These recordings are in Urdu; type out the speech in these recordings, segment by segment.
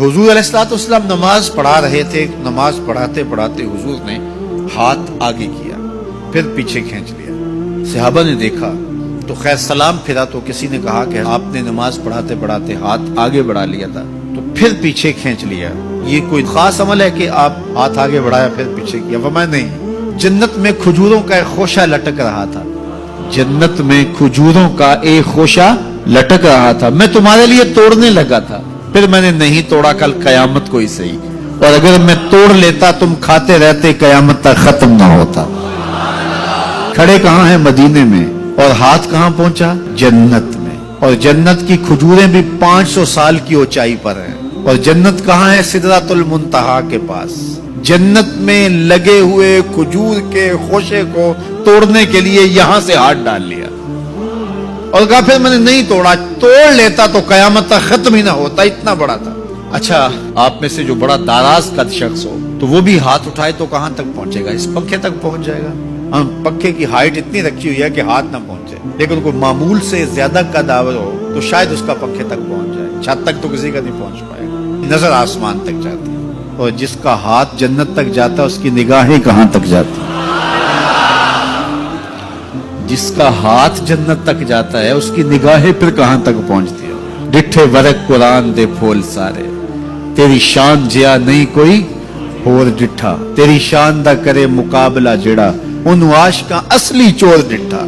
حضور علیہ السلام نماز پڑھا رہے تھے، نماز پڑھاتے پڑھاتے حضور نے ہاتھ آگے کیا، پھر پیچھے کھینچ لیا۔ صحابہ نے دیکھا تو خیر سلام پھرا تو کسی نے کہا کہ آپ نے نماز پڑھاتے پڑھاتے ہاتھ آگے بڑھا لیا تھا تو پھر پیچھے کھینچ لیا، یہ کوئی خاص عمل ہے کہ آپ ہاتھ آگے بڑھایا پھر پیچھے کیا؟ فرمایا نہیں، جنت میں کھجوروں کا ایک خوشہ لٹک رہا تھا، جنت میں کھجوروں کا ایک خوشہ لٹک رہا تھا، میں تمہارے لیے توڑنے لگا تھا، پھر میں نے نہیں توڑا، کل قیامت کو ہی صحیح، اور اگر میں توڑ لیتا تم کھاتے رہتے قیامت تک ختم نہ ہوتا۔ کھڑے کہاں ہیں؟ مدینے میں، اور ہاتھ کہاں پہنچا؟ جنت میں، اور جنت کی کھجوریں بھی 500 سال کی اونچائی پر ہیں، اور جنت کہاں ہے؟ سدرۃ المنتہا کے پاس۔ جنت میں لگے ہوئے کھجور کے خوشے کو توڑنے کے لیے یہاں سے ہاتھ ڈال لیا، اور کہا پھر میں نے نہیں توڑا، توڑ لیتا تو قیامت تک ختم ہی نہ ہوتا، اتنا بڑا تھا۔ اچھا، آپ میں سے جو بڑا داراز قد شخص ہو تو وہ بھی ہاتھ اٹھائے تو کہاں تک پہنچے گا؟ اس پنکھے تک پہنچ جائے گا۔ ہم پنکھے کی ہائٹ اتنی رکھی ہوئی ہے کہ ہاتھ نہ پہنچے، لیکن کوئی معمول سے زیادہ قد آور ہو تو شاید اس کا پنکھے تک پہنچ جائے، چھت تک تو کسی کا نہیں پہنچ پائے گا، نظر آسمان تک جاتی ہے۔ اور جس کا ہاتھ جنت تک جاتا ہے اس کی نگاہیں کہاں تک جاتی ہیں؟ جس کا ہاتھ جنت تک جاتا ہے اس کی نگاہیں پھر کہاں تک پہنچتی ہیں؟ ڈٹھے ورق قرآن دے پھول سارے، تیری شان جیا نہیں کوئی ہور ڈٹھا، تیری شان دا کرے مقابلہ جڑا ان عاشقاں اصلی چور ڈٹھا۔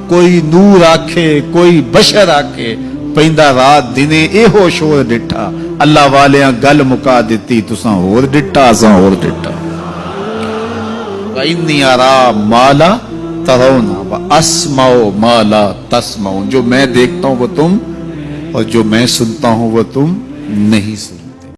کوئی نور آکھے کوئی بشر آکھے، پیندا رات دنے اے ہو شور ڈٹھا، اللہ والیاں گل مکا دیتی تساں ہور ڈٹھا اساں ہور ڈٹھا۔ وَإِنِّي أَرَىٰ مَا لَا تَرَوْنَ وَأَسْمَعُ مَا لَا تَسْمَعُونَ، جو میں دیکھتا ہوں وہ تم، اور جو میں سنتا ہوں وہ تم نہیں سنتے۔